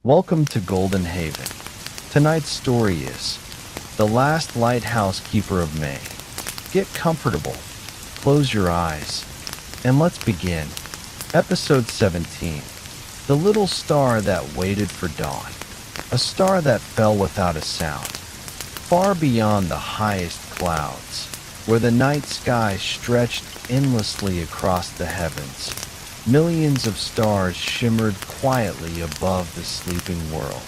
Welcome to Golden Haven. Tonight's story is The Last Lighthouse Keeper of May. Get comfortable, close your eyes, and let's begin. Episode 17. The Little Star That Waited for Dawn. A star that fell without a sound, far beyond the highest clouds, where the night sky stretched endlessly across the heavens. Millions of stars shimmered quietly above the sleeping world.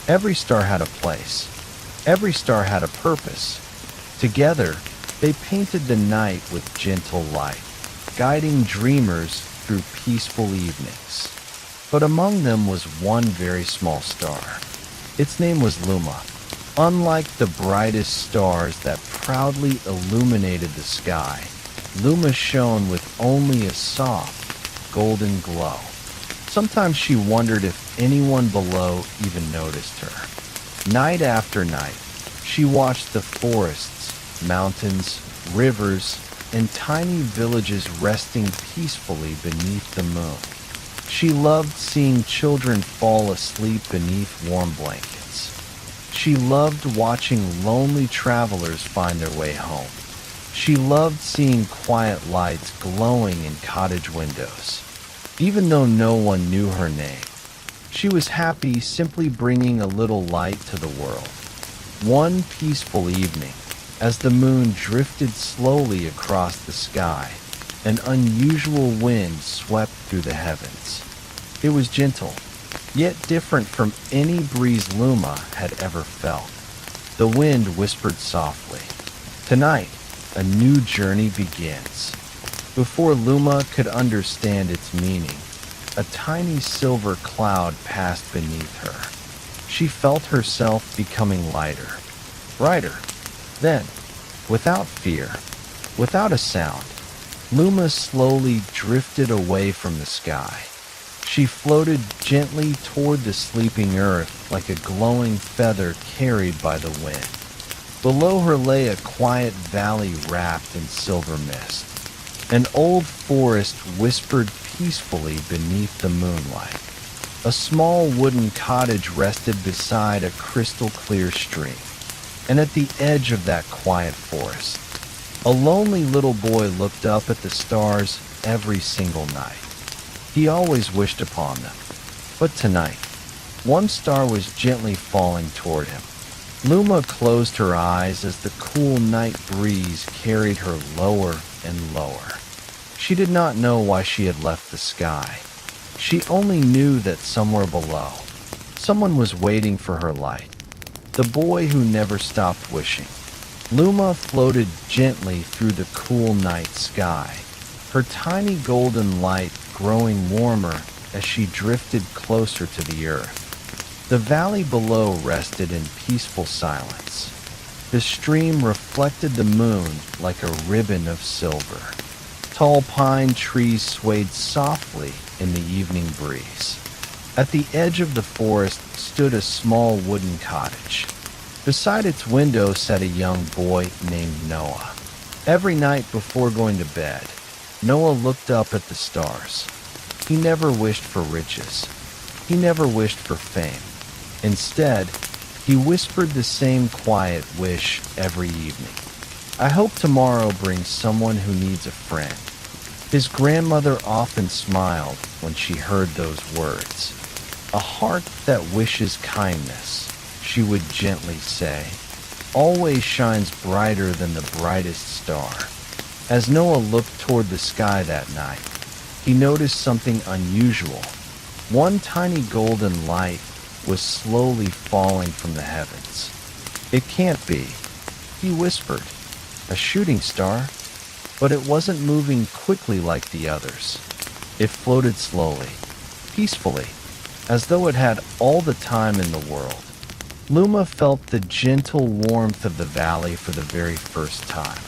Every star had a place. Every star had a purpose. Together, they painted the night with gentle light, guiding dreamers through peaceful evenings. But among them was one very small star. Its name was Lama. Unlike the brightest stars that proudly illuminated the sky, Lama shone with only a soft, golden glow. Sometimes she wondered if anyone below even noticed her. Night after night, she watched the forests, mountains, rivers, and tiny villages resting peacefully beneath the moon. She loved seeing children fall asleep beneath warm blankets. She loved watching lonely travelers find their way home. She loved seeing quiet lights glowing in cottage windows. Even though no one knew her name, she was happy simply bringing a little light to the world. One peaceful evening, as the moon drifted slowly across the sky, an unusual wind swept through the heavens. It was gentle, yet different from any breeze Lama had ever felt. The wind whispered softly, "Tonight, a new journey begins." Before Lama could understand its meaning, a tiny silver cloud passed beneath her. She felt herself becoming lighter, brighter. Then, without fear, without a sound, Lama slowly drifted away from the sky. She floated gently toward the sleeping earth like a glowing feather carried by the wind. Below her lay a quiet valley wrapped in silver mist. An old forest whispered peacefully beneath the moonlight. A small wooden cottage rested beside a crystal-clear stream. And at the edge of that quiet forest, a lonely little boy looked up at the stars every single night. He always wished upon them. But tonight, one star was gently falling toward him. Lama closed her eyes as the cool night breeze carried her lower and lower. She did not know why she had left the sky. She only knew that somewhere below, someone was waiting for her light. The boy who never stopped wishing. Lama floated gently through the cool night sky, her tiny golden light growing warmer as she drifted closer to the earth. The valley below rested in peaceful silence. The stream reflected the moon like a ribbon of silver. Tall pine trees swayed softly in the evening breeze. At the edge of the forest stood a small wooden cottage. Beside its window sat a young boy named Noah. Every night before going to bed, Noah looked up at the stars. He never wished for riches. He never wished for fame. Instead, he whispered the same quiet wish every evening. "I hope tomorrow brings someone who needs a friend." His grandmother often smiled when she heard those words. "A heart that wishes kindness," she would gently say, "always shines brighter than the brightest star." As Noah looked toward the sky that night, he noticed something unusual. One tiny golden light was slowly falling from the heavens. "It can't be," he whispered. "A shooting star?" But it wasn't moving quickly like the others. It floated slowly, peacefully, as though it had all the time in the world. Lama felt the gentle warmth of the valley for the very first time.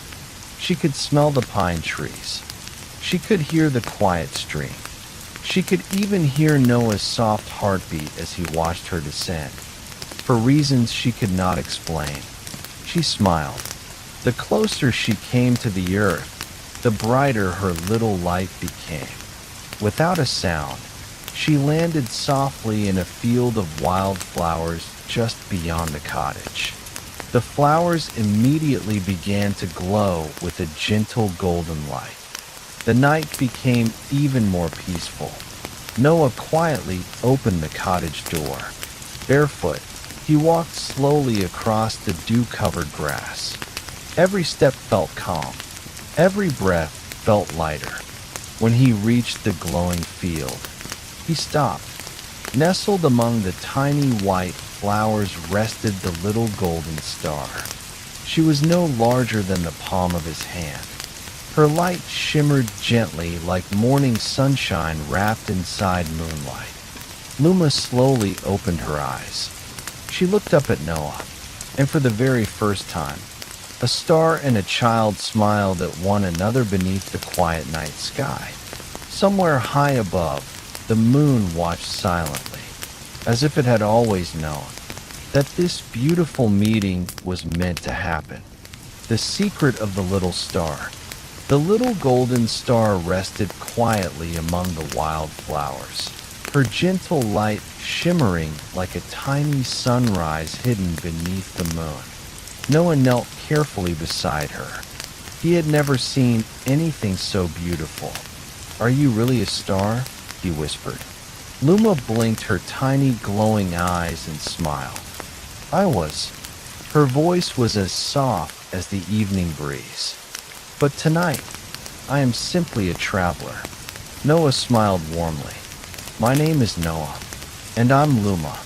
She could smell the pine trees. She could hear the quiet stream. She could even hear Noah's soft heartbeat as he watched her descend. For reasons she could not explain, she smiled. The closer she came to the earth, the brighter her little light became. Without a sound, She landed softly in a field of wildflowers just beyond the cottage. The flowers immediately began to glow with a gentle golden light. The night became even more peaceful. Noah quietly opened the cottage door. Barefoot, he walked slowly across the dew-covered grass. Every step felt calm. Every breath felt lighter. When he reached the glowing field, he stopped. Nestled among the tiny white flowers rested the little golden star. She was no larger than the palm of his hand. Her light shimmered gently like morning sunshine wrapped inside moonlight. Luma slowly opened her eyes. She looked up at Noah, and for the very first time, a star and a child smiled at one another beneath the quiet night sky. Somewhere high above, the moon watched silently, as if it had always known that this beautiful meeting was meant to happen. The secret of the little star. The little golden star rested quietly among the wildflowers, her gentle light shimmering like a tiny sunrise hidden beneath the moon. Noah knelt carefully beside her. He had never seen anything so beautiful. "Are you really a star?" he whispered. Luma blinked her tiny glowing eyes and smiled. "I was." Her voice was as soft as the evening breeze. "But tonight, I am simply a traveler." Noah smiled warmly. "My name is Noah, and I'm Luma."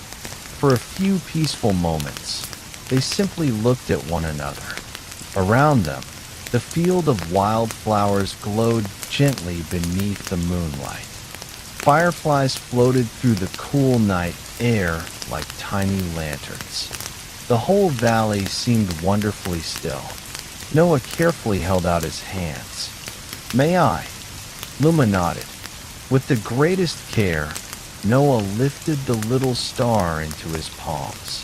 For a few peaceful moments, they simply looked at one another. Around them, the field of wildflowers glowed gently beneath the moonlight. Fireflies floated through the cool night air like tiny lanterns. The whole valley seemed wonderfully still. Noah carefully held out his hands. "May I?" Luma nodded. With the greatest care, Noah lifted the little star into his palms.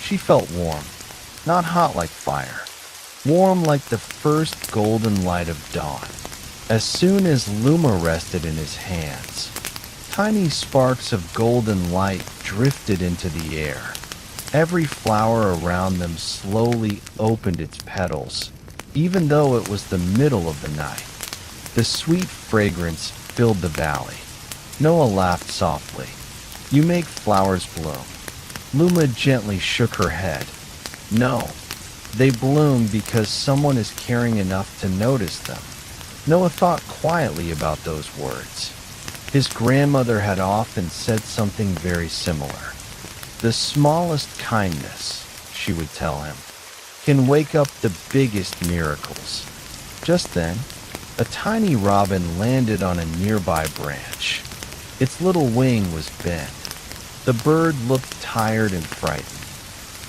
She felt warm, not hot like fire, warm like the first golden light of dawn. As soon as Luma rested in his hands, tiny sparks of golden light drifted into the air. Every flower around them slowly opened its petals, even though it was the middle of the night. The sweet fragrance filled the valley. Noah laughed softly. "You make flowers bloom." Luma gently shook her head. "No, they bloom because someone is caring enough to notice them." Noah thought quietly about those words. His grandmother had often said something very similar. "The smallest kindness," she would tell him, "can wake up the biggest miracles." Just then, a tiny robin landed on a nearby branch. Its little wing was bent. The bird looked tired and frightened.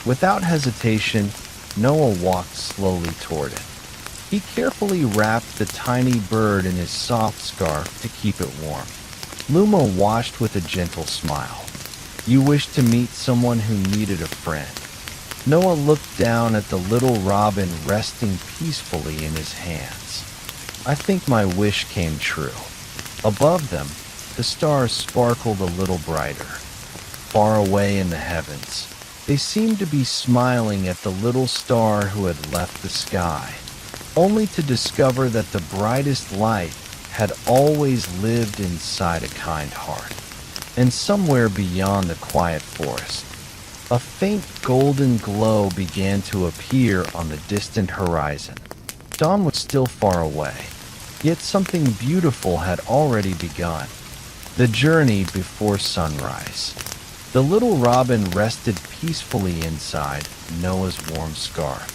Without hesitation, Noah walked slowly toward it. He carefully wrapped the tiny bird in his soft scarf to keep it warm. Luma watched with a gentle smile. "You wished to meet someone who needed a friend." Noah looked down at the little robin resting peacefully in his hands. "I think my wish came true." Above them, the stars sparkled a little brighter. Far away in the heavens, they seemed to be smiling at the little star who had left the sky, only to discover that the brightest light had always lived inside a kind heart. And somewhere beyond the quiet forest, a faint golden glow began to appear on the distant horizon. Dawn was still far away, yet something beautiful had already begun. The journey before sunrise. The little robin rested peacefully inside Noah's warm scarf.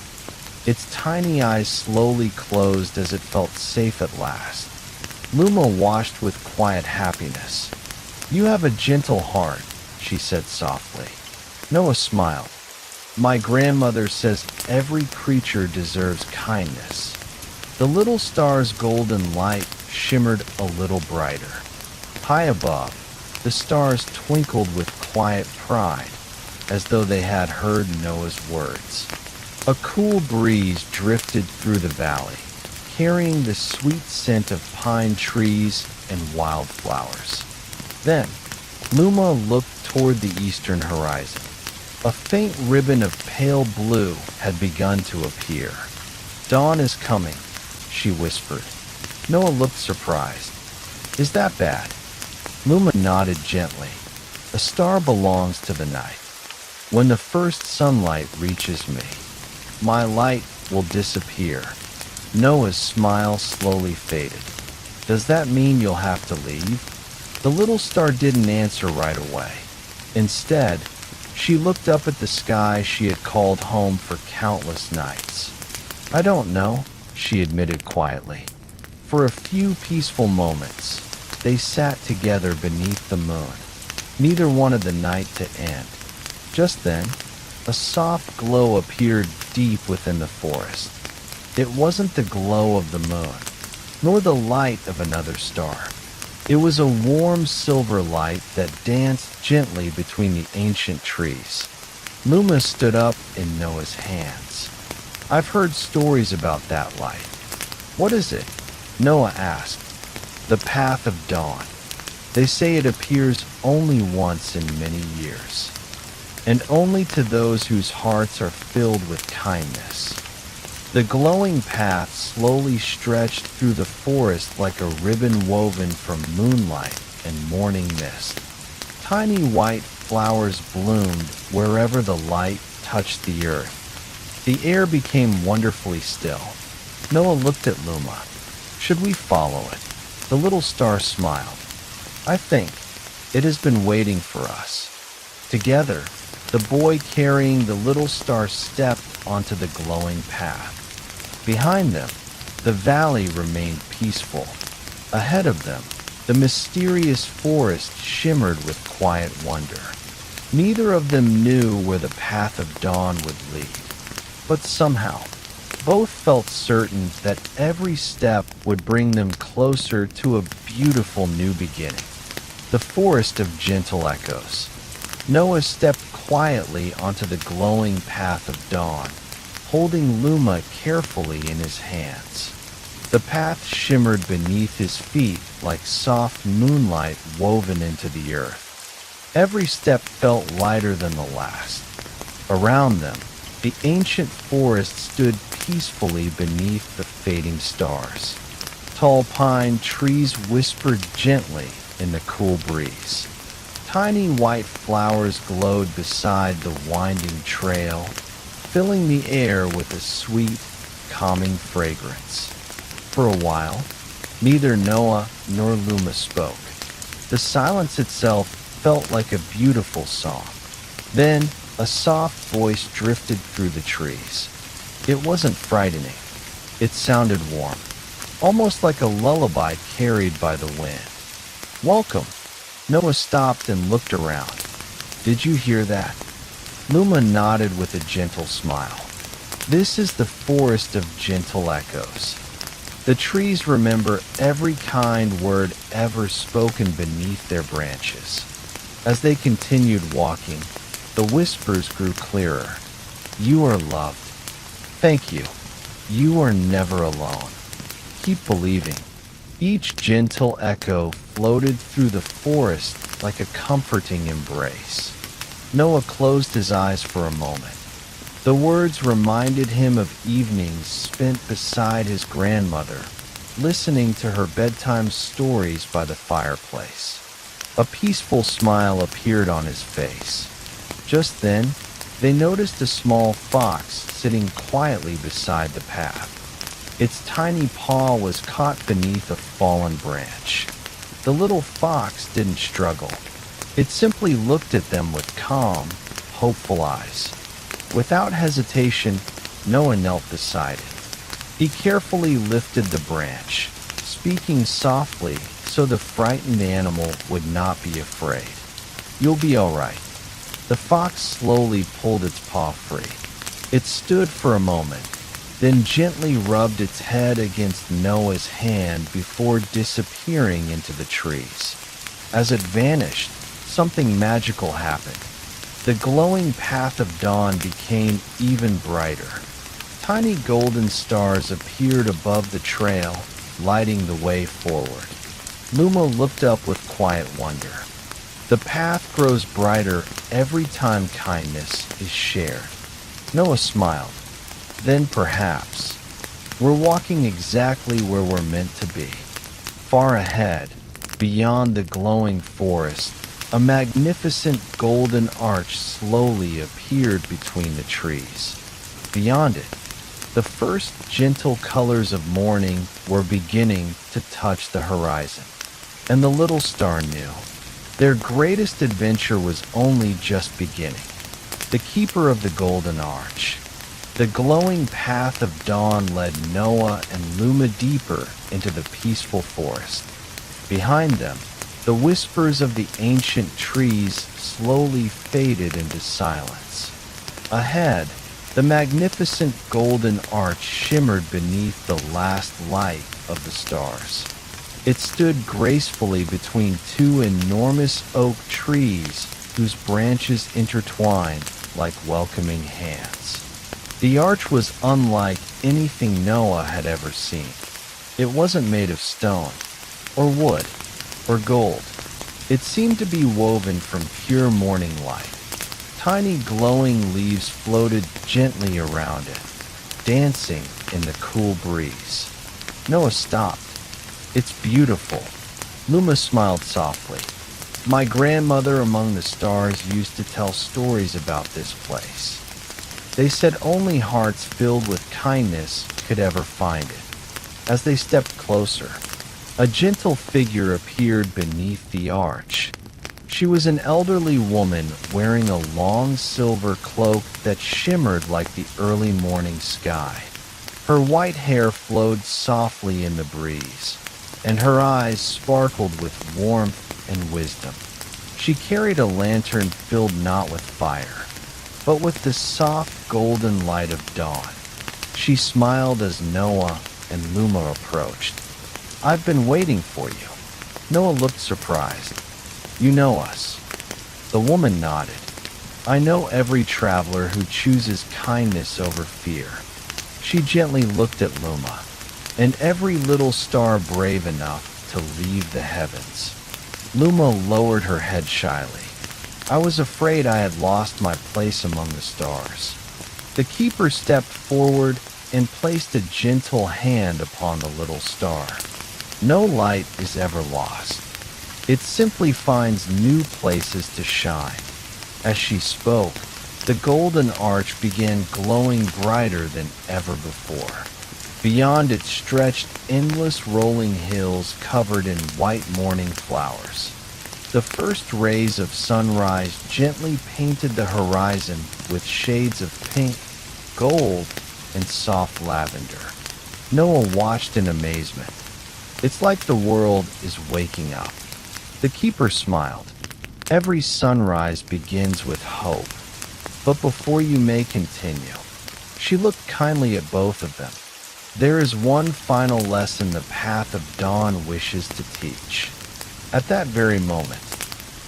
Its tiny eyes slowly closed as it felt safe at last. Luma watched with quiet happiness. "You have a gentle heart," she said softly. Noah smiled. "My grandmother says every creature deserves kindness." The little star's golden light shimmered a little brighter. High above, the stars twinkled with quiet pride, as though they had heard Noah's words. A cool breeze drifted through the valley, carrying the sweet scent of pine trees and wildflowers. Then, Luma looked toward the eastern horizon. A faint ribbon of pale blue had begun to appear. "Dawn is coming," she whispered. Noah looked surprised. "Is that bad?" Luma nodded gently. "A star belongs to the night. When the first sunlight reaches me, my light will disappear." Noah's smile slowly faded. "Does that mean you'll have to leave?" The little star didn't answer right away. Instead, she looked up at the sky she had called home for countless nights. "I don't know," she admitted quietly. For a few peaceful moments, they sat together beneath the moon. Neither wanted the night to end. Just then, a soft glow appeared deep within the forest. It wasn't the glow of the moon, nor the light of another star. It was a warm silver light that danced gently between the ancient trees. Luma stood up in Noah's hands. "I've heard stories about that light." "What is it?" Noah asked. "The path of dawn. They say it appears only once in many years, and only to those whose hearts are filled with kindness." The glowing path slowly stretched through the forest like a ribbon woven from moonlight and morning mist. Tiny white flowers bloomed wherever the light touched the earth. The air became wonderfully still. Noah looked at Luma. "Should we follow it?" The little star smiled. "I think it has been waiting for us." Together, the boy carrying the little star stepped onto the glowing path. Behind them, the valley remained peaceful. Ahead of them, the mysterious forest shimmered with quiet wonder. Neither of them knew where the path of dawn would lead, but somehow, both felt certain that every step would bring them closer to a beautiful new beginning. The forest of gentle echoes. Noah stepped quietly onto the glowing path of dawn, holding Luma carefully in his hands. The path shimmered beneath his feet like soft moonlight woven into the earth. Every step felt lighter than the last. Around them, the ancient forest stood peacefully beneath the fading stars. Tall pine trees whispered gently in the cool breeze. Tiny white flowers glowed beside the winding trail, filling the air with a sweet, calming fragrance. For a while, neither Noah nor Luma spoke. The silence itself felt like a beautiful song. Then, a soft voice drifted through the trees. It wasn't frightening. It sounded warm, almost like a lullaby carried by the wind. "Welcome." Noah stopped and looked around. "Did you hear that?" Luma nodded with a gentle smile. "This is the forest of gentle echoes. The trees remember every kind word ever spoken beneath their branches." As they continued walking, the whispers grew clearer. "You are loved. Thank you. You are never alone. Keep believing." Each gentle echo floated through the forest like a comforting embrace. Noah closed his eyes for a moment. The words reminded him of evenings spent beside his grandmother, listening to her bedtime stories by the fireplace. A peaceful smile appeared on his face. Just then, they noticed a small fox sitting quietly beside the path. Its tiny paw was caught beneath a fallen branch. The little fox didn't struggle. It simply looked at them with calm, hopeful eyes. Without hesitation, Noah knelt beside it. He carefully lifted the branch, speaking softly so the frightened animal would not be afraid. "You'll be all right." The fox slowly pulled its paw free. It stood for a moment, then gently rubbed its head against Noah's hand before disappearing into the trees. As it vanished, something magical happened. The glowing path of dawn became even brighter. Tiny golden stars appeared above the trail, lighting the way forward. Luma looked up with quiet wonder. The path grows brighter every time kindness is shared. Noah smiled. Then perhaps we're walking exactly where we're meant to be. Far ahead, beyond the glowing forest, a magnificent golden arch slowly appeared between the trees. Beyond it, the first gentle colors of morning were beginning to touch the horizon. And the little star knew their greatest adventure was only just beginning. The keeper of the golden arch. The glowing path of dawn led Noah and Luma deeper into the peaceful forest. Behind them, the whispers of the ancient trees slowly faded into silence. Ahead, the magnificent golden arch shimmered beneath the last light of the stars. It stood gracefully between two enormous oak trees whose branches intertwined like welcoming hands. The arch was unlike anything Noah had ever seen. It wasn't made of stone, or wood, or gold. It seemed to be woven from pure morning light. Tiny glowing leaves floated gently around it, dancing in the cool breeze. Noah stopped. It's beautiful. Luma smiled softly. My grandmother among the stars used to tell stories about this place. They said only hearts filled with kindness could ever find it. As they stepped closer, a gentle figure appeared beneath the arch. She was an elderly woman wearing a long silver cloak that shimmered like the early morning sky. Her white hair flowed softly in the breeze, and her eyes sparkled with warmth and wisdom. She carried a lantern filled not with fire, but with the soft golden light of dawn. She smiled as Noah and Luma approached. I've been waiting for you. Noah looked surprised. You know us. The woman nodded. I know every traveler who chooses kindness over fear. She gently looked at Luma. And every little star brave enough to leave the heavens. Luma lowered her head shyly. I was afraid I had lost my place among the stars. The keeper stepped forward and placed a gentle hand upon the little star. No light is ever lost. It simply finds new places to shine. As she spoke, the golden arch began glowing brighter than ever before. Beyond it stretched endless rolling hills covered in white morning flowers. The first rays of sunrise gently painted the horizon with shades of pink, gold, and soft lavender. Noah watched in amazement. It's like the world is waking up. The keeper smiled. Every sunrise begins with hope. But before you may continue, she looked kindly at both of them. There is one final lesson the path of dawn wishes to teach. At that very moment,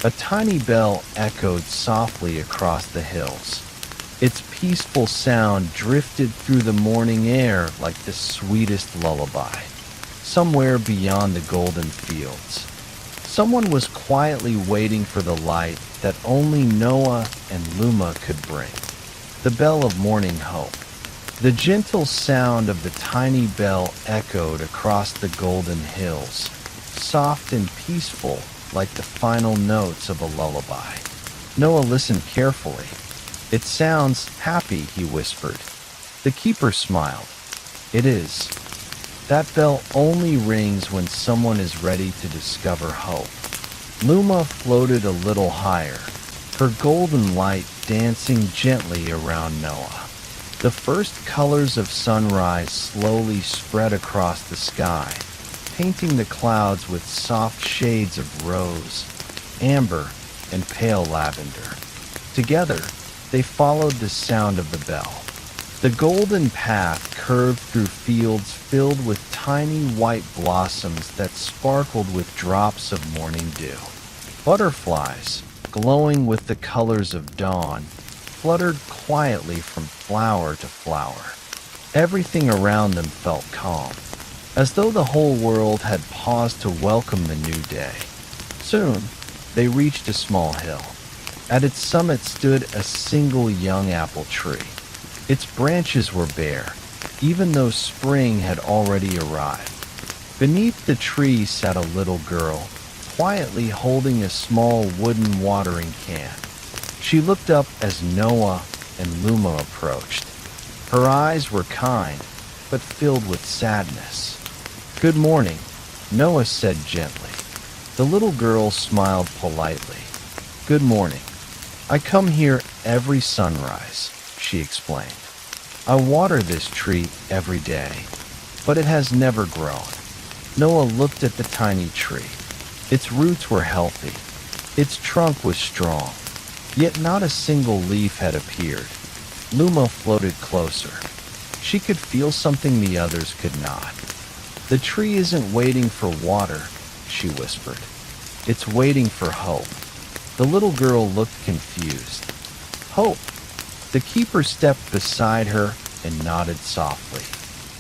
a tiny bell echoed softly across the hills. Its peaceful sound drifted through the morning air like the sweetest lullaby. Somewhere beyond the golden fields, someone was quietly waiting for the light that only Noah and Luma could bring. The bell of morning hope. The gentle sound of the tiny bell echoed across the golden hills, soft and peaceful like the final notes of a lullaby. Noah listened carefully. It sounds happy, he whispered. The keeper smiled. It is. That bell only rings when someone is ready to discover hope. Luma floated a little higher, her golden light dancing gently around Noah. The first colors of sunrise slowly spread across the sky, painting the clouds with soft shades of rose, amber, and pale lavender. Together, they followed the sound of the bell. The golden path curved through fields filled with tiny white blossoms that sparkled with drops of morning dew. Butterflies, glowing with the colors of dawn, fluttered quietly from flower to flower. Everything around them felt calm, as though the whole world had paused to welcome the new day. Soon, They reached a small hill. At its summit stood a single young apple tree. Its branches were bare, even though spring had already arrived. Beneath the tree sat a little girl, quietly holding a small wooden watering can. She looked up as Noah and Luma approached. Her eyes were kind, but filled with sadness. "Good morning," Noah said gently. The little girl smiled politely. "Good morning. I come here every sunrise," she explained. "I water this tree every day, but it has never grown." Noah looked at the tiny tree. Its roots were healthy. Its trunk was strong, yet not a single leaf had appeared. Luma floated closer. She could feel something the others could not. "The tree isn't waiting for water," she whispered. "It's waiting for hope." The little girl looked confused. "Hope?" The keeper stepped beside her and nodded softly.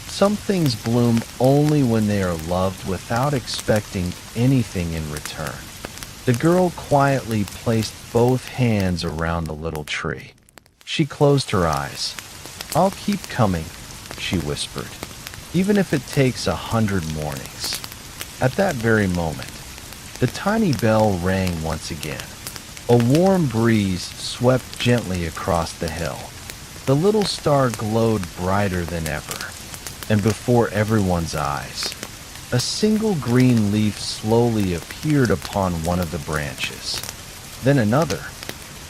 "Some things bloom only when they are loved without expecting anything in return." The girl quietly placed both hands around the little tree. She closed her eyes. "I'll keep coming," she whispered, "even if it takes 100 mornings." At that very moment, the tiny bell rang once again. A warm breeze swept gently across the hill. The little star glowed brighter than ever, and before everyone's eyes, a single green leaf slowly appeared upon one of the branches. Then another,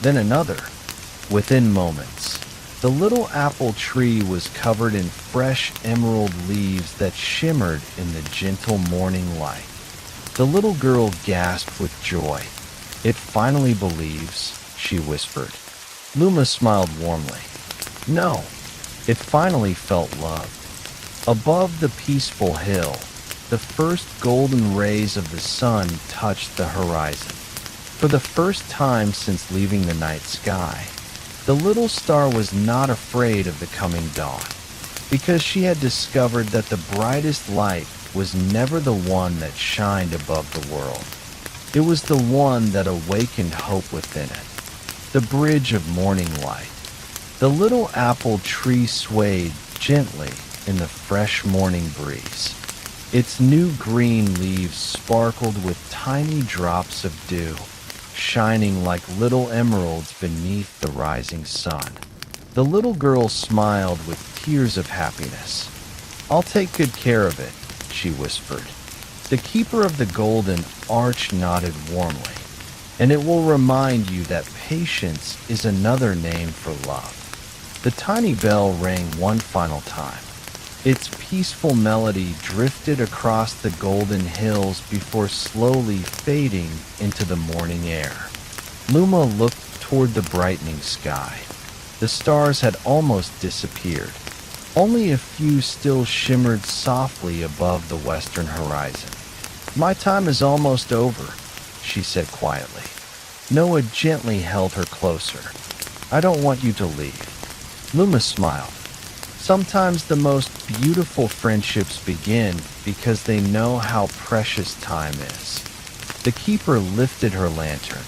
then another. Within moments, the little apple tree was covered in fresh emerald leaves that shimmered in the gentle morning light. The little girl gasped with joy. "It finally believes," she whispered. Luma smiled warmly. "No, it finally felt love." Above the peaceful hill, the first golden rays of the sun touched the horizon. For the first time since leaving the night sky, the little star was not afraid of the coming dawn, because she had discovered that the brightest light was never the one that shined above the world. It was the one that awakened hope within it, the bridge of morning light. The little apple tree swayed gently in the fresh morning breeze. Its new green leaves sparkled with tiny drops of dew, shining like little emeralds beneath the rising sun. The little girl smiled with tears of happiness. "I'll take good care of it," she whispered. The keeper of the golden arch nodded warmly, "and it will remind you that patience is another name for love." The tiny bell rang one final time. Its peaceful melody drifted across the golden hills before slowly fading into the morning air. Luma looked toward the brightening sky. The stars had almost disappeared. Only a few still shimmered softly above the western horizon. "My time is almost over," she said quietly. Noah gently held her closer. "I don't want you to leave." Luma smiled. Sometimes the most beautiful friendships begin because they know how precious time is. The keeper lifted her lantern.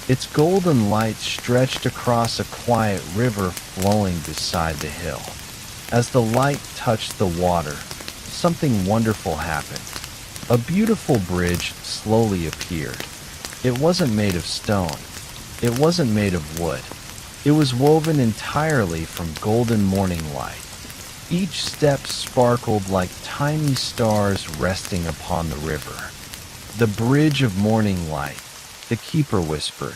Its golden light stretched across a quiet river flowing beside the hill. As the light touched the water, something wonderful happened. A beautiful bridge slowly appeared. It wasn't made of stone. It wasn't made of wood. It was woven entirely from golden morning light. Each step sparkled like tiny stars resting upon the river. "The bridge of morning light," the keeper whispered.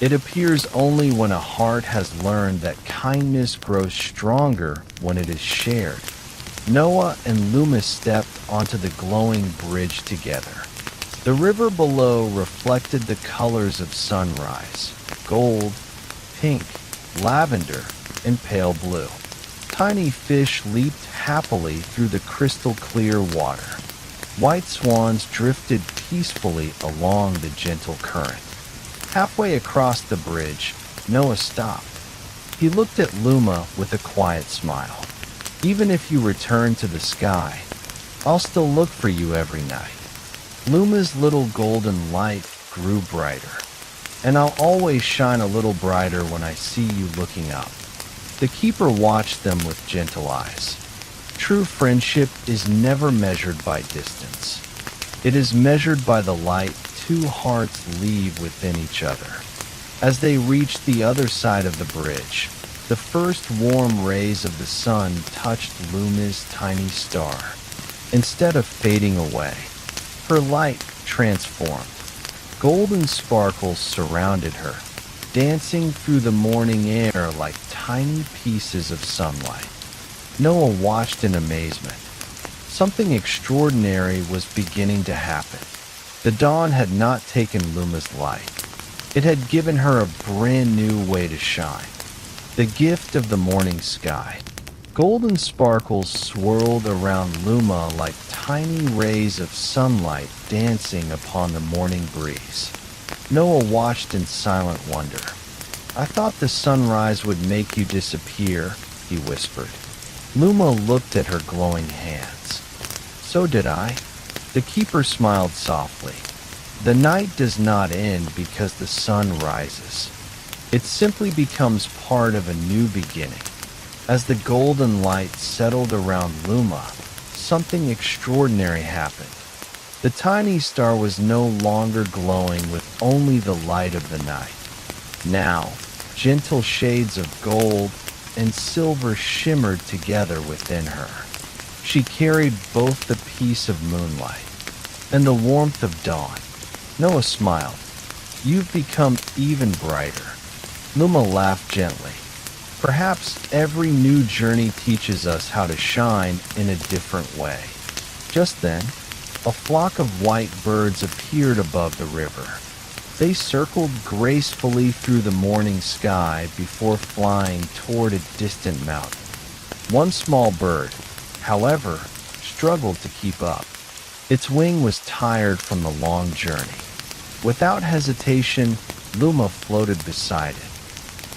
"It appears only when a heart has learned that kindness grows stronger when it is shared." Noah and Luma stepped onto the glowing bridge together. The river below reflected the colors of sunrise: gold, pink, lavender, and pale blue. Tiny fish leaped happily through the crystal clear water. White swans drifted peacefully along the gentle current. Halfway across the bridge, Noah stopped. He looked at Luma with a quiet smile. "Even if you return to the sky, I'll still look for you every night." Luma's little golden light grew brighter. And I'll always shine a little brighter when I see you looking up. The keeper watched them with gentle eyes. True friendship is never measured by distance. It is measured by the light two hearts leave within each other. As they reached the other side of the bridge, the first warm rays of the sun touched Luma's tiny star. Instead of fading away, her light transformed. Golden sparkles surrounded her, dancing through the morning air like tiny pieces of sunlight. Noah watched in amazement. Something extraordinary was beginning to happen. The dawn had not taken Luma's light. It had given her a brand new way to shine. The gift of the morning sky. Golden sparkles swirled around Luma like tiny rays of sunlight dancing upon the morning breeze. Noah watched in silent wonder. "I thought the sunrise would make you disappear," he whispered. Luma looked at her glowing hands. "So did I." The keeper smiled softly. "The night does not end because the sun rises. It simply becomes part of a new beginning." As the golden light settled around Luma, something extraordinary happened. The tiny star was no longer glowing with only the light of the night. Now, gentle shades of gold and silver shimmered together within her. She carried both the peace of moonlight and the warmth of dawn. Noah smiled. "You've become even brighter." Luma laughed gently. "Perhaps every new journey teaches us how to shine in a different way." Just then, a flock of white birds appeared above the river. They circled gracefully through the morning sky before flying toward a distant mountain. One small bird, however, struggled to keep up. Its wing was tired from the long journey. Without hesitation, Luma floated beside it.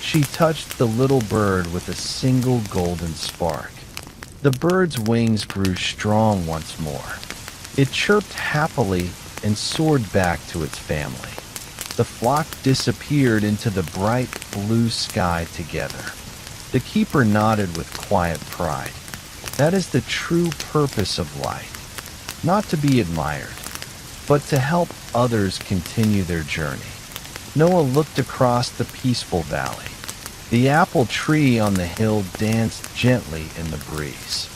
She touched the little bird with a single golden spark. The bird's wings grew strong once more. It chirped happily and soared back to its family. The flock disappeared into the bright blue sky together. The keeper nodded with quiet pride. That is the true purpose of life. Not to be admired, but to help others continue their journey. Noah looked across the peaceful valley. The apple tree on the hill danced gently in the breeze.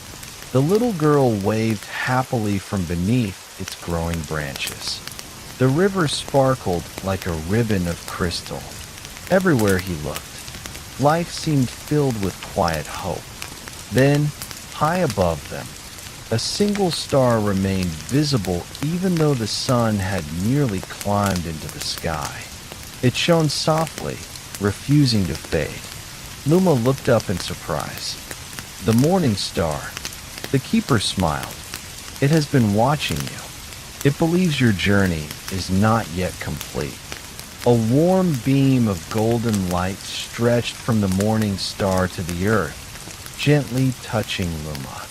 The little girl waved happily from beneath its growing branches. The river sparkled like a ribbon of crystal. Everywhere he looked, life seemed filled with quiet hope. Then, high above them, a single star remained visible even though the sun had nearly climbed into the sky. It shone softly, refusing to fade. Luma looked up in surprise. "The morning star." The keeper smiled. "It has been watching you. It believes your journey is not yet complete." A warm beam of golden light stretched from the morning star to the earth, gently touching Luma.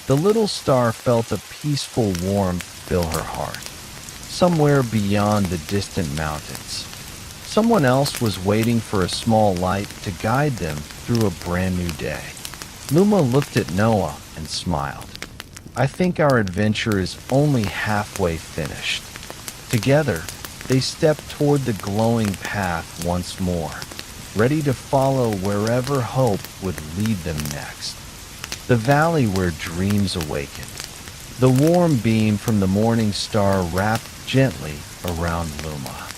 The little star felt a peaceful warmth fill her heart. Somewhere beyond the distant mountains, someone else was waiting for a small light to guide them through a brand new day. Luma looked at Noah and smiled. "I think our adventure is only halfway finished." Together, they stepped toward the glowing path once more, ready to follow wherever hope would lead them next. The valley where dreams awakened. The warm beam from the morning star wrapped gently around Luma.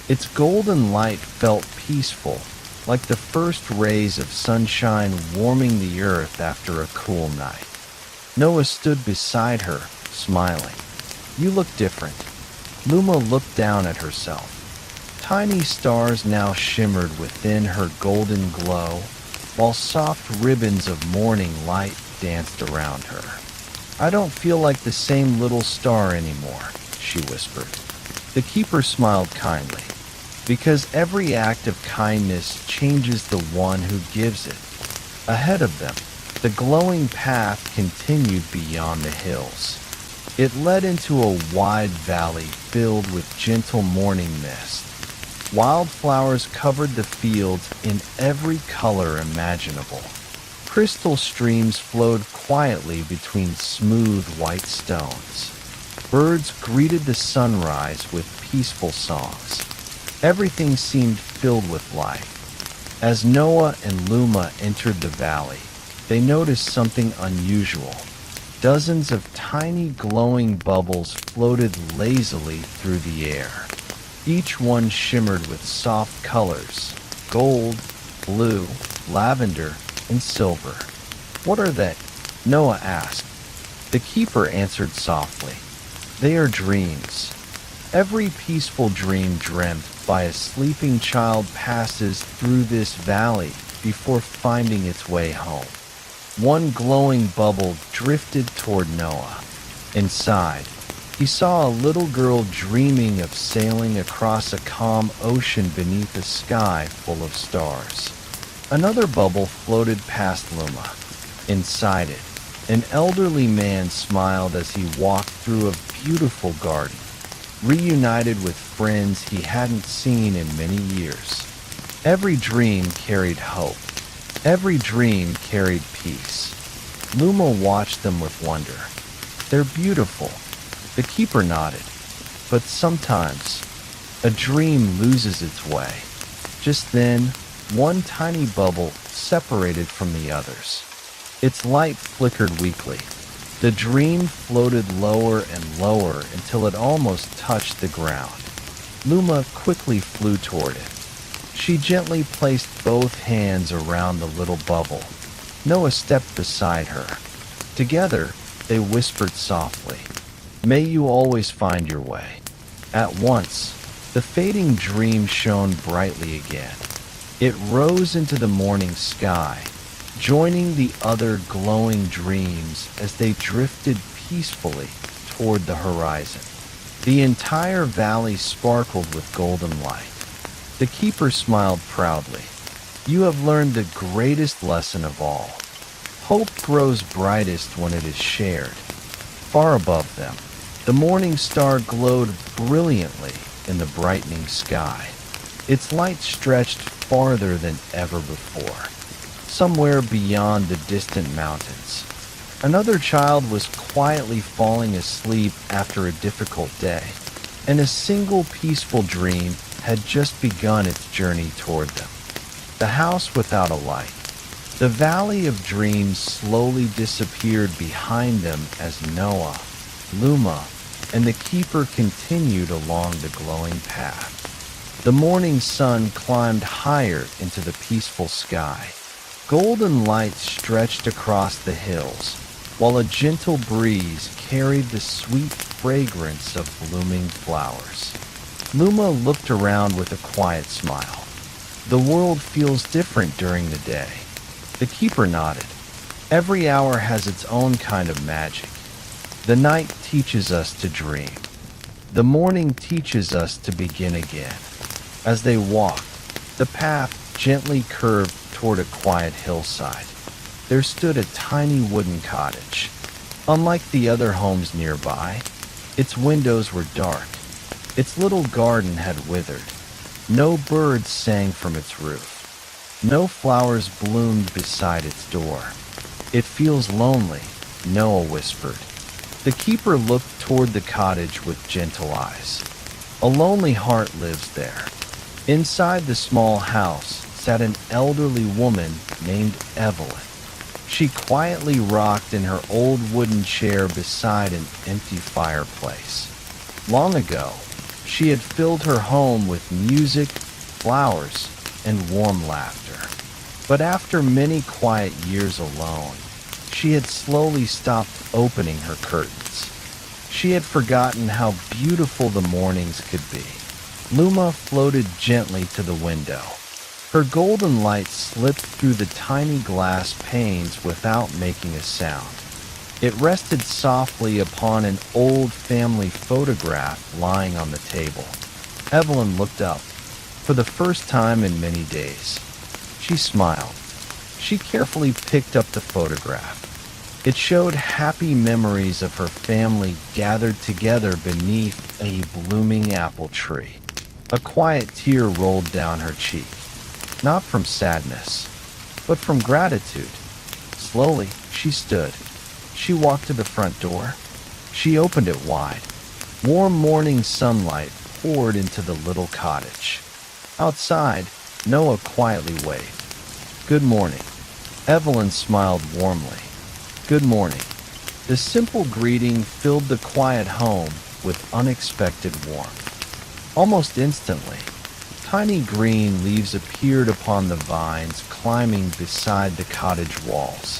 Its golden light felt peaceful, like the first rays of sunshine warming the earth after a cool night. Noah stood beside her, smiling. "You look different." Luma looked down at herself. Tiny stars now shimmered within her golden glow, while soft ribbons of morning light danced around her. "I don't feel like the same little star anymore," she whispered. The keeper smiled kindly. "Because every act of kindness changes the one who gives it." Ahead of them, the glowing path continued beyond the hills. It led into a wide valley filled with gentle morning mist. Wildflowers covered the fields in every color imaginable. Crystal streams flowed quietly between smooth white stones. Birds greeted the sunrise with peaceful songs. Everything seemed filled with life. As Noah and Luma entered the valley, they noticed something unusual. Dozens of tiny glowing bubbles floated lazily through the air. Each one shimmered with soft colors: gold, blue, lavender, and silver. "What are they?" Noah asked. The keeper answered softly, "They are dreams. Every peaceful dream dreamt by a sleeping child passes through this valley before finding its way home." One glowing bubble drifted toward Noah. Inside, he saw a little girl dreaming of sailing across a calm ocean beneath a sky full of stars. Another bubble floated past Luma. Inside it, an elderly man smiled as he walked through a beautiful garden, reunited with friends he hadn't seen in many years. Every dream carried hope. Every dream carried peace. Luma watched them with wonder. "They're beautiful." The keeper nodded. "But sometimes, a dream loses its way." Just then, one tiny bubble separated from the others. Its light flickered weakly. The dream floated lower and lower until it almost touched the ground. Luma quickly flew toward it. She gently placed both hands around the little bubble. Noah stepped beside her. Together, they whispered softly, "May you always find your way." At once, the fading dream shone brightly again. It rose into the morning sky, joining the other glowing dreams as they drifted peacefully toward the horizon. The entire valley sparkled with golden light. The keeper smiled proudly. "You have learned the greatest lesson of all. Hope grows brightest when it is shared." Far above them, the morning star glowed brilliantly in the brightening sky. Its light stretched farther than ever before, somewhere beyond the distant mountains. Another child was quietly falling asleep after a difficult day, and a single peaceful dream had just begun its journey toward them. The house without a light. The valley of dreams slowly disappeared behind them as Noah, Luma, and the keeper continued along the glowing path. The morning sun climbed higher into the peaceful sky. Golden light stretched across the hills, while a gentle breeze carried the sweet fragrance of blooming flowers. Luma looked around with a quiet smile. "The world feels different during the day." The keeper nodded. "Every hour has its own kind of magic. The night teaches us to dream. The morning teaches us to begin again." As they walked, the path gently curved toward a quiet hillside. There stood a tiny wooden cottage. Unlike the other homes nearby, its windows were dark. Its little garden had withered. No birds sang from its roof. No flowers bloomed beside its door. "It feels lonely," Noah whispered. The keeper looked toward the cottage with gentle eyes. "A lonely heart lives there." Inside the small house sat an elderly woman named Evelyn. She quietly rocked in her old wooden chair beside an empty fireplace. Long ago, she had filled her home with music, flowers, and warm laughter. But after many quiet years alone, she had slowly stopped opening her curtains. She had forgotten how beautiful the mornings could be. Luma floated gently to the window. Her golden light slipped through the tiny glass panes without making a sound. It rested softly upon an old family photograph lying on the table. Evelyn looked up, for the first time in many days. She smiled. She carefully picked up the photograph. It showed happy memories of her family gathered together beneath a blooming apple tree. A quiet tear rolled down her cheek, not from sadness, but from gratitude. Slowly, she stood. She walked to the front door. She opened it wide. Warm morning sunlight poured into the little cottage. Outside, Noah quietly waved. "Good morning." Evelyn smiled warmly. "Good morning." The simple greeting filled the quiet home with unexpected warmth. Almost instantly, tiny green leaves appeared upon the vines climbing beside the cottage walls.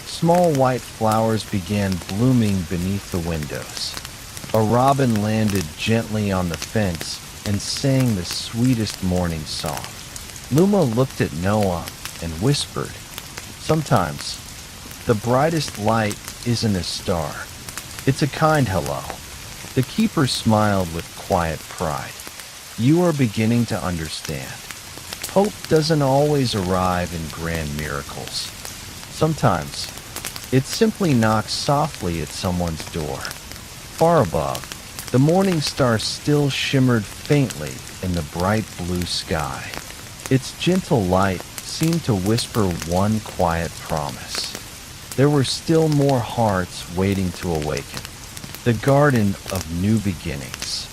Small white flowers began blooming beneath the windows. A robin landed gently on the fence and sang the sweetest morning song. Luma looked at Noah and whispered, "Sometimes, the brightest light isn't a star. It's a kind hello." The keeper smiled with quiet pride. "You are beginning to understand. Hope doesn't always arrive in grand miracles. Sometimes, it simply knocks softly at someone's door." Far above, the morning star still shimmered faintly in the bright blue sky. Its gentle light seemed to whisper one quiet promise. There were still more hearts waiting to awaken. The garden of new beginnings.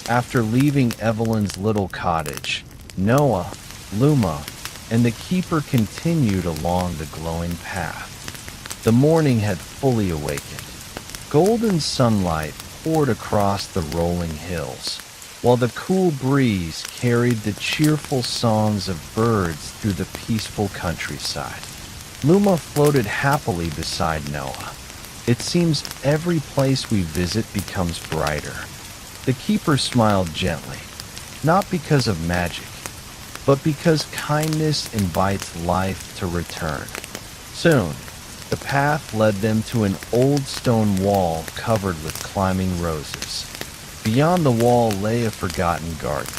After leaving Evelyn's little cottage, Noah, Luma, and the keeper continued along the glowing path. The morning had fully awakened. Golden sunlight poured across the rolling hills, while the cool breeze carried the cheerful songs of birds through the peaceful countryside. Luma floated happily beside Noah. "It seems every place we visit becomes brighter." The keeper smiled gently, not because of magic, but because kindness invites life to return. Soon, the path led them to an old stone wall covered with climbing roses. Beyond the wall lay a forgotten garden.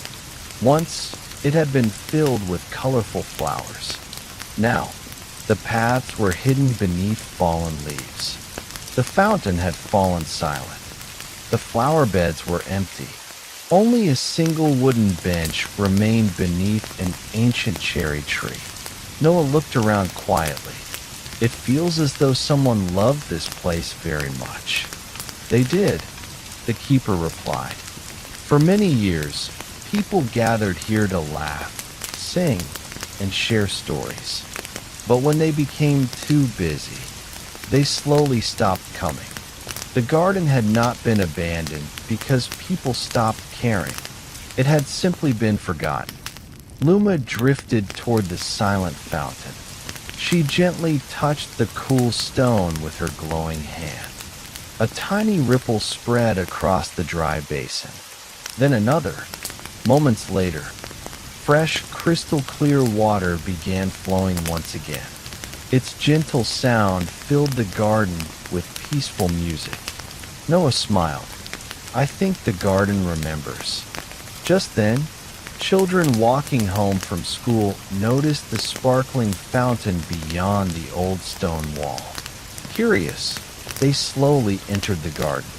Once, it had been filled with colorful flowers. Now, the paths were hidden beneath fallen leaves. The fountain had fallen silent. The flower beds were empty. Only a single wooden bench remained beneath an ancient cherry tree. Noah looked around quietly. "It feels as though someone loved this place very much." "They did," the keeper replied. "For many years, people gathered here to laugh, sing, and share stories. But when they became too busy, they slowly stopped coming. The garden had not been abandoned because people stopped caring. It had simply been forgotten." Luma drifted toward the silent fountain. She gently touched the cool stone with her glowing hand. A tiny ripple spread across the dry basin. Then another. Moments later, fresh, crystal-clear water began flowing once again. Its gentle sound filled the garden with peaceful music. Noah smiled. "I think the garden remembers." Just then, children walking home from school noticed the sparkling fountain beyond the old stone wall. Curious, they slowly entered the garden.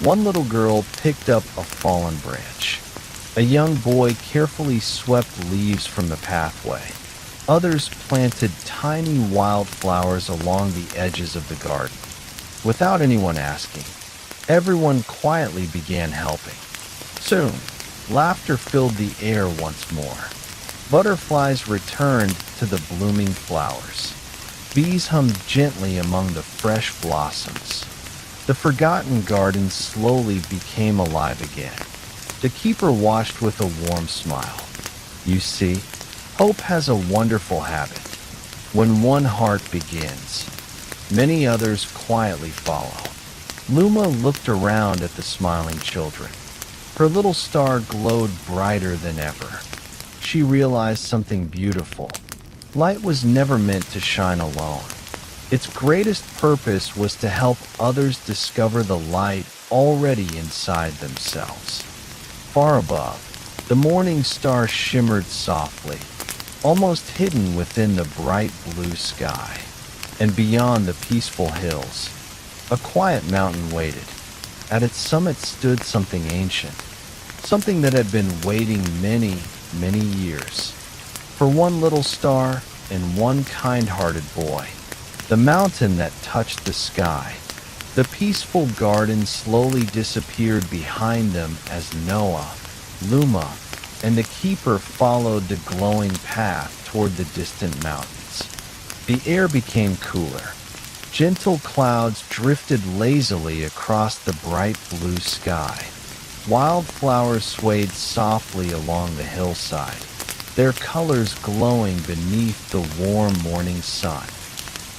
One little girl picked up a fallen branch. A young boy carefully swept leaves from the pathway. Others planted tiny wildflowers along the edges of the garden. Without anyone asking, everyone quietly began helping. Soon, laughter filled the air once more. Butterflies returned to the blooming flowers. Bees hummed gently among the fresh blossoms. The forgotten garden slowly became alive again. The keeper watched with a warm smile. "You see, hope has a wonderful habit. When one heart begins, many others quietly follow." Luma looked around at the smiling children. Her little star glowed brighter than ever. She realized something beautiful. Light was never meant to shine alone. Its greatest purpose was to help others discover the light already inside themselves. Far above, the morning star shimmered softly, almost hidden within the bright blue sky. and beyond the peaceful hills, a quiet mountain waited. At its summit stood something ancient, something that had been waiting many, many years. For one little star and one kind-hearted boy. The mountain that touched the sky. The peaceful garden slowly disappeared behind them as Noah, Luma, and the keeper followed the glowing path toward the distant mountains. The air became cooler. Gentle clouds drifted lazily across the bright blue sky. Wildflowers swayed softly along the hillside, their colors glowing beneath the warm morning sun.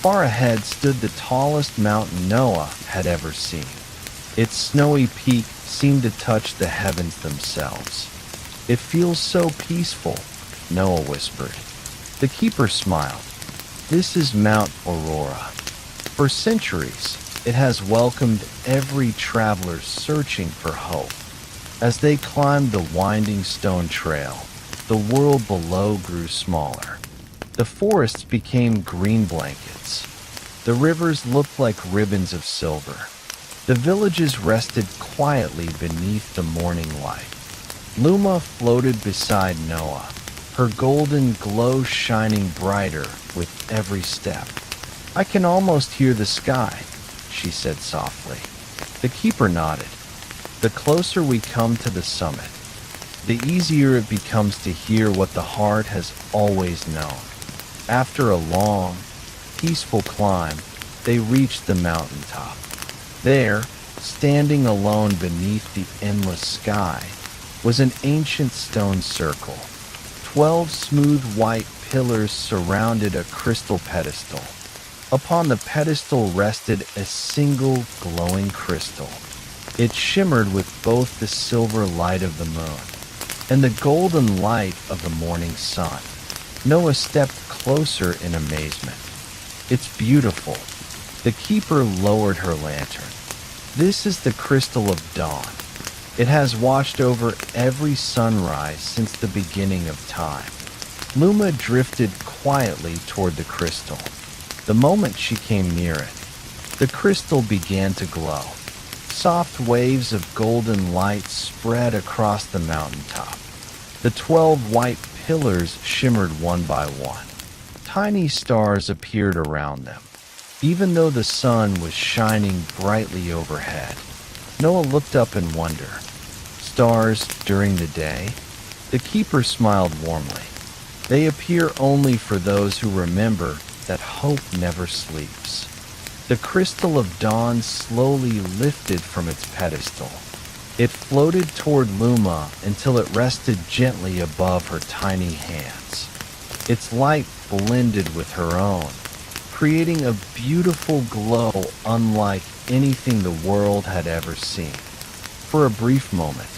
Far ahead stood the tallest mountain Noah had ever seen. Its snowy peak seemed to touch the heavens themselves. "It feels so peaceful," Noah whispered. The keeper smiled. "This is Mount Aurora. For centuries, it has welcomed every traveler searching for hope." As they climbed the winding stone trail, the world below grew smaller. The forests became green blankets. The rivers looked like ribbons of silver. The villages rested quietly beneath the morning light. Luma floated beside Noah, her golden glow shining brighter with every step. "I can almost hear the sky," she said softly. The keeper nodded. "The closer we come to the summit, the easier it becomes to hear what the heart has always known." After a long, peaceful climb, they reached the mountaintop. There, standing alone beneath the endless sky, was an ancient stone circle. 12 smooth white pillars surrounded a crystal pedestal. Upon the pedestal rested a single glowing crystal. It shimmered with both the silver light of the moon and the golden light of the morning sun. Noah stepped closer in amazement. "It's beautiful." The keeper lowered her lantern. "This is the crystal of dawn. It has watched over every sunrise since the beginning of time." Luma drifted quietly toward the crystal. The moment she came near it, the crystal began to glow. Soft waves of golden light spread across the mountaintop. The 12 white pillars shimmered one by one. Tiny stars appeared around them, even though the sun was shining brightly overhead. Noah looked up in wonder. "Stars during the day?" The keeper smiled warmly. "They appear only for those who remember that hope never sleeps." The crystal of dawn slowly lifted from its pedestal. It floated toward Luma until it rested gently above her tiny hands. Its light blended with her own, creating a beautiful glow unlike anything the world had ever seen. For a brief moment,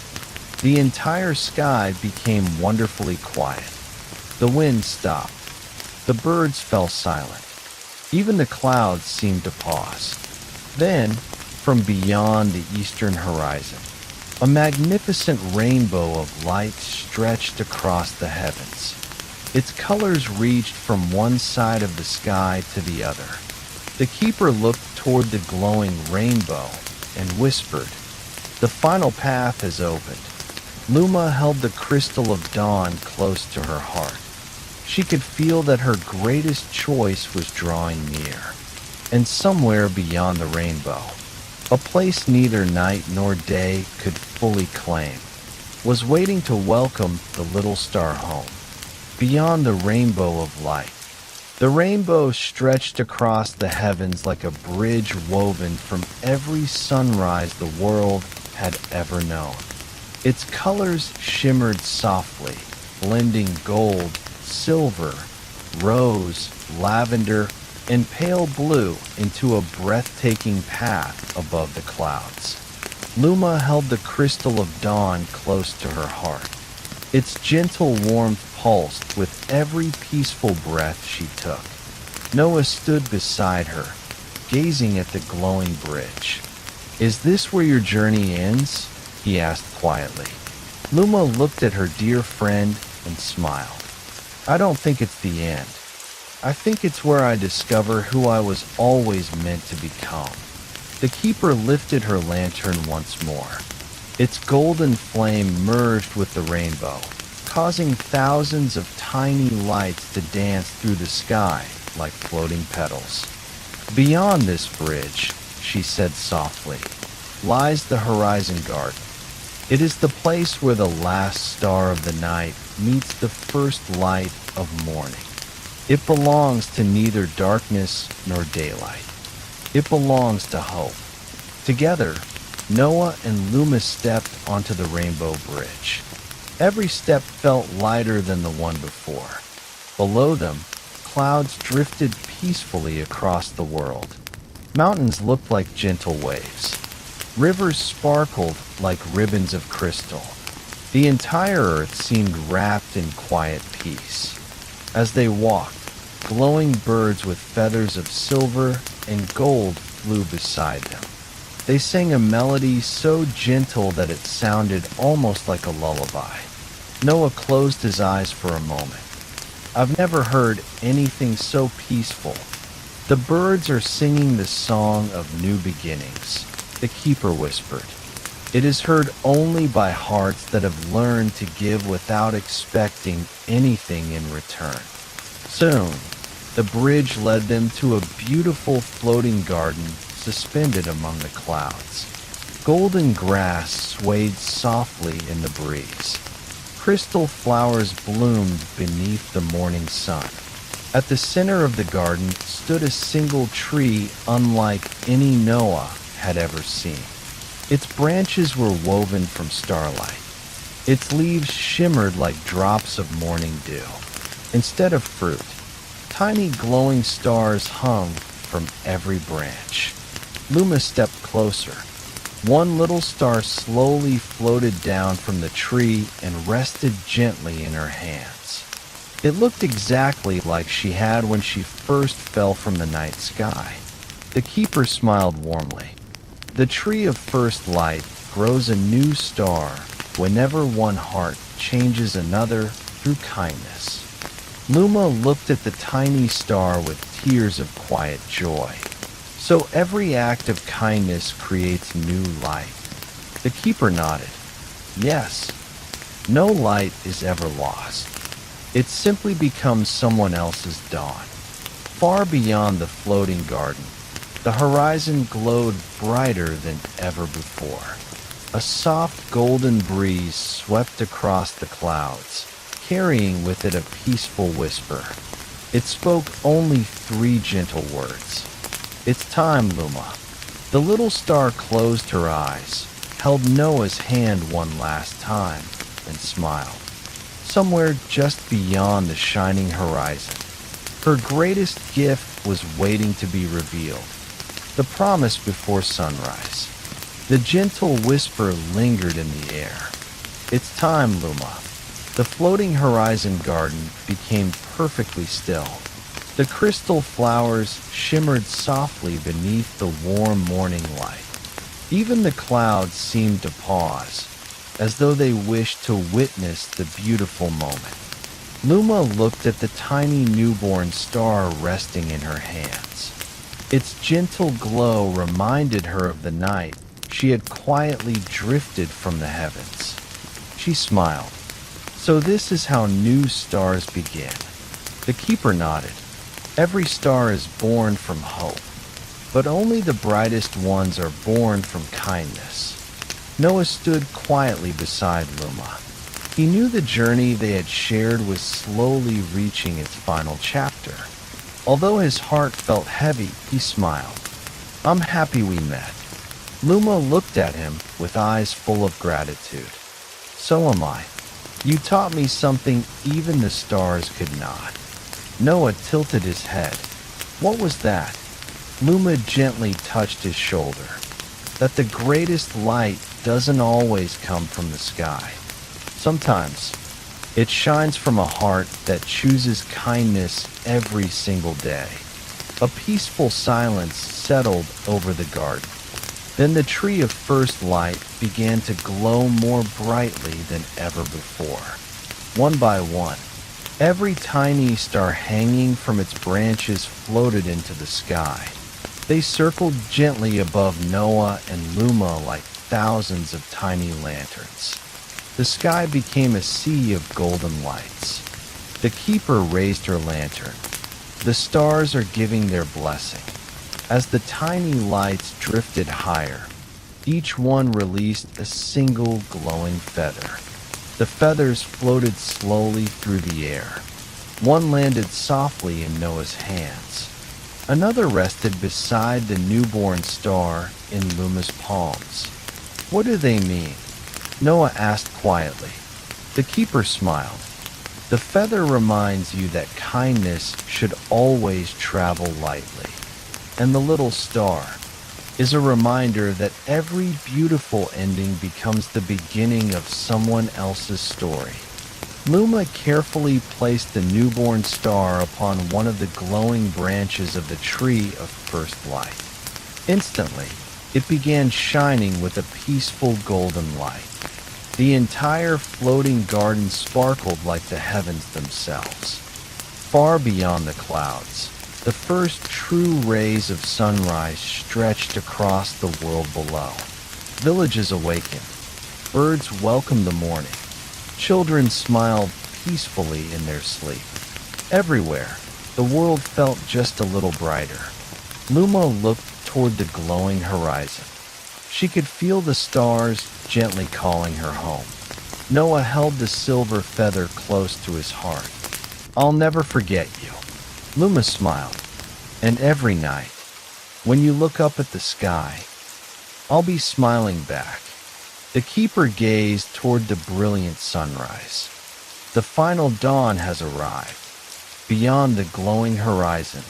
the entire sky became wonderfully quiet. The wind stopped. The birds fell silent. Even the clouds seemed to pause. Then, from beyond the eastern horizon, a magnificent rainbow of light stretched across the heavens. Its colors reached from one side of the sky to the other. The keeper looked toward the glowing rainbow and whispered, "The final path has opened." Luma held the crystal of dawn close to her heart. She could feel that her greatest choice was drawing near. And somewhere beyond the rainbow, a place neither night nor day could fully claim, was waiting to welcome the little star home. Beyond the rainbow of light, the rainbow stretched across the heavens like a bridge woven from every sunrise the world had ever known. Its colors shimmered softly, blending gold, silver, rose, lavender, and pale blue into a breathtaking path above the clouds. Luma held the crystal of dawn close to her heart. Its gentle warmth pulsed with every peaceful breath she took. Noah stood beside her, gazing at the glowing bridge. "Is this where your journey ends?" he asked quietly. Luma looked at her dear friend and smiled. "I don't think it's the end. I think it's where I discover who I was always meant to become. The keeper lifted her lantern once more. Its golden flame merged with the rainbow, causing thousands of tiny lights to dance through the sky like floating petals. Beyond this bridge, she said softly, lies the horizon garden. It is the place where the last star of the night meets the first light of morning. It belongs to neither darkness nor daylight. It belongs to hope. Together, Noah and Luma stepped onto the rainbow bridge. Every step felt lighter than the one before. Below them, clouds drifted peacefully across the world. Mountains looked like gentle waves. Rivers sparkled like ribbons of crystal. The entire earth seemed wrapped in quiet peace. As they walked, glowing birds with feathers of silver and gold flew beside them. They sang a melody so gentle that it sounded almost like a lullaby. Noah closed his eyes for a moment. I've never heard anything so peaceful. The birds are singing the song of new beginnings, the keeper whispered. It is heard only by hearts that have learned to give without expecting anything in return. Soon, the bridge led them to a beautiful floating garden suspended among the clouds. Golden grass swayed softly in the breeze. Crystal flowers bloomed beneath the morning sun. At the center of the garden stood a single tree unlike any Noah had ever seen. Its branches were woven from starlight. Its leaves shimmered like drops of morning dew. Instead of fruit, tiny glowing stars hung from every branch. Luma stepped closer. One little star slowly floated down from the tree and rested gently in her hands. It looked exactly like she had when she first fell from the night sky. The keeper smiled warmly. The tree of first light grows a new star whenever one heart changes another through kindness. Luma looked at the tiny star with tears of quiet joy. So every act of kindness creates new light. The keeper nodded. Yes, no light is ever lost. It simply becomes someone else's dawn. Far beyond the floating garden, the horizon glowed brighter than ever before. A soft golden breeze swept across the clouds, carrying with it a peaceful whisper. It spoke only 3 gentle words. It's time, Luma. The little star closed her eyes, held Noah's hand one last time, and smiled. Somewhere just beyond the shining horizon, her greatest gift was waiting to be revealed. The promise before sunrise. The gentle whisper lingered in the air. It's time, Luma. The floating horizon garden became perfectly still. The crystal flowers shimmered softly beneath the warm morning light. Even the clouds seemed to pause, as though they wished to witness the beautiful moment. Luma looked at the tiny newborn star resting in her hands. Its gentle glow reminded her of the night she had quietly drifted from the heavens. She smiled. So this is how new stars begin. The keeper nodded. Every star is born from hope, but only the brightest ones are born from kindness. Noah stood quietly beside Luma. He knew the journey they had shared was slowly reaching its final chapter. Although his heart felt heavy, he smiled. I'm happy we met. Luma looked at him with eyes full of gratitude. So am I. You taught me something even the stars could not. Noah tilted his head. What was that? Luma gently touched his shoulder. That the greatest light doesn't always come from the sky. Sometimes, it shines from a heart that chooses kindness every single day. A peaceful silence settled over the garden. Then the tree of first light began to glow more brightly than ever before. One by one, Every tiny star hanging from its branches floated into the sky. They circled gently above Noah and Luma like thousands of tiny lanterns. The sky became a sea of golden lights. The keeper raised her lantern. The stars are giving their blessing. As the tiny lights drifted higher, each one released a single glowing feather. The feathers floated slowly through the air. One landed softly in Noah's hands. Another rested beside the newborn star in Luma's palms. "What do they mean?" Noah asked quietly. The keeper smiled. "The feather reminds you that kindness should always travel lightly. And the little star is a reminder that every beautiful ending becomes the beginning of someone else's story." Luma carefully placed the newborn star upon one of the glowing branches of the tree of first light. Instantly, it began shining with a peaceful golden light. The entire floating garden sparkled like the heavens themselves. Far beyond the clouds, the first true rays of sunrise stretched across the world below. Villages awakened. Birds welcomed the morning. Children smiled peacefully in their sleep. Everywhere, the world felt just a little brighter. Luma looked toward the glowing horizon. She could feel the stars gently calling her home. Noah held the silver feather close to his heart. "I'll never forget you." Luma smiled. "And every night, when you look up at the sky, I'll be smiling back." The keeper gazed toward the brilliant sunrise. The final dawn has arrived. Beyond the glowing horizon,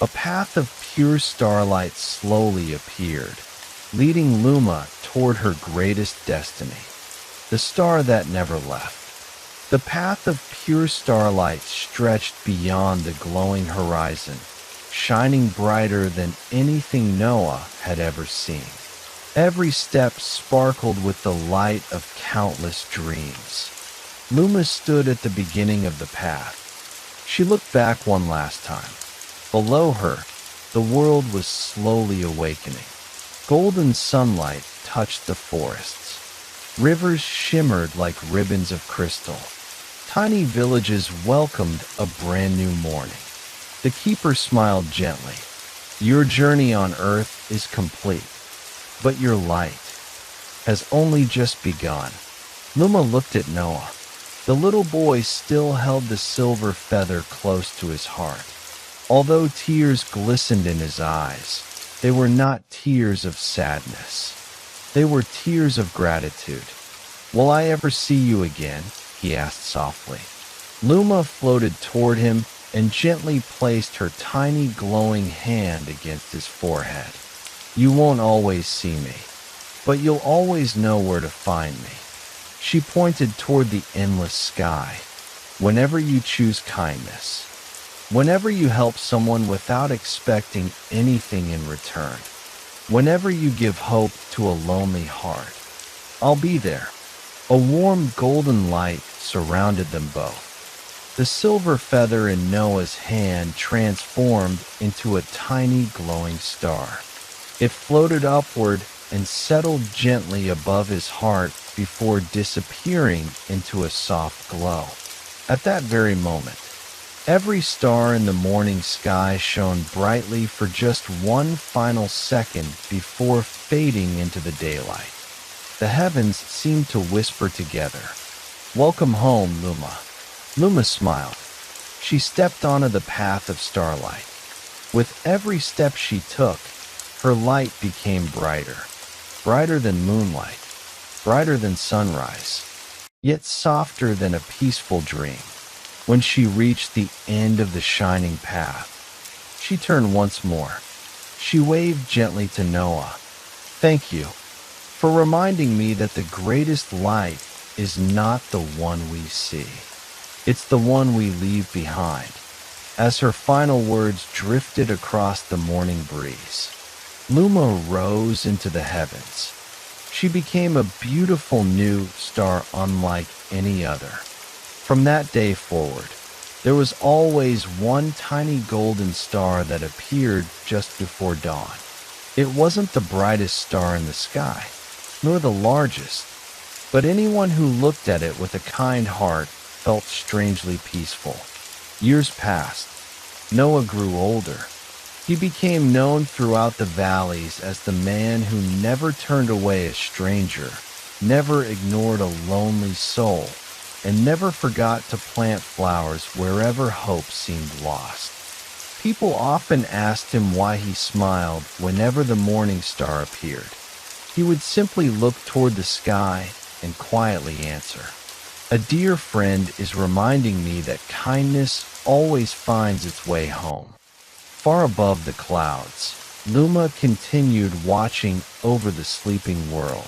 a path of pure starlight slowly appeared, leading Luma toward her greatest destiny, the star that never left. The path of pure starlight stretched beyond the glowing horizon, shining brighter than anything Noah had ever seen. Every step sparkled with the light of countless dreams. Luma stood at the beginning of the path. She looked back one last time. Below her, the world was slowly awakening. Golden sunlight touched the forests. Rivers shimmered like ribbons of crystal. Tiny villages welcomed a brand new morning. The keeper smiled gently. "Your journey on earth is complete, but your light has only just begun." Luma looked at Noah. The little boy still held the silver feather close to his heart. Although tears glistened in his eyes, they were not tears of sadness. They were tears of gratitude. "Will I ever see you again?" he asked softly. Luma floated toward him and gently placed her tiny glowing hand against his forehead. "You won't always see me, but you'll always know where to find me." She pointed toward the endless sky. "Whenever you choose kindness, whenever you help someone without expecting anything in return, whenever you give hope to a lonely heart, I'll be there." A warm golden light surrounded them both. The silver feather in Noah's hand transformed into a tiny glowing star. It floated upward and settled gently above his heart before disappearing into a soft glow. At that very moment, every star in the morning sky shone brightly for just one final second before fading into the daylight. The heavens seemed to whisper together, "Welcome home, Luma." Luma smiled. She stepped onto the path of starlight. With every step she took, her light became brighter, brighter than moonlight, brighter than sunrise, yet softer than a peaceful dream. When she reached the end of the shining path, she turned once more. She waved gently to Noah. "Thank you for reminding me that the greatest light is not the one we see. It's the one we leave behind." As her final words drifted across the morning breeze, Luma rose into the heavens. She became a beautiful new star unlike any other. From that day forward, There was always one tiny golden star that appeared just before dawn. It wasn't the brightest star in the sky, nor the largest, but anyone who looked at it with a kind heart felt strangely peaceful. Years passed. Noah grew older. He became known throughout the valleys as the man who never turned away a stranger, never ignored a lonely soul, and never forgot to plant flowers wherever hope seemed lost. People often asked him why he smiled whenever the morning star appeared. He would simply look toward the sky and quietly answer, "A dear friend is reminding me that kindness always finds its way home." Far above the clouds, Luma continued watching over the sleeping world.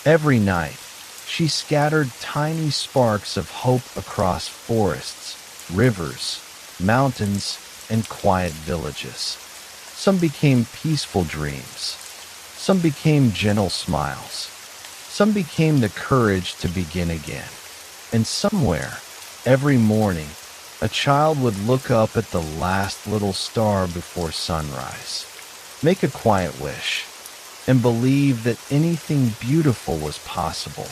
Every night, she scattered tiny sparks of hope across forests, rivers, mountains, and quiet villages. Some became peaceful dreams. Some became gentle smiles. Some became the courage to begin again. And somewhere, every morning, a child would look up at the last little star before sunrise, make a quiet wish, and believe that anything beautiful was possible.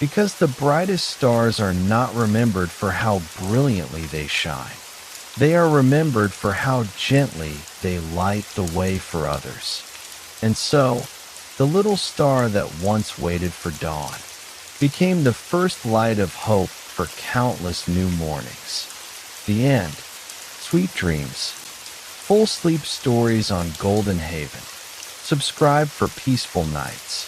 Because the brightest stars are not remembered for how brilliantly they shine. They are remembered for how gently they light the way for others. And so, the little star that once waited for dawn became the first light of hope for countless new mornings. The end. Sweet dreams. Full sleep stories on Golden Haven. Subscribe for peaceful nights.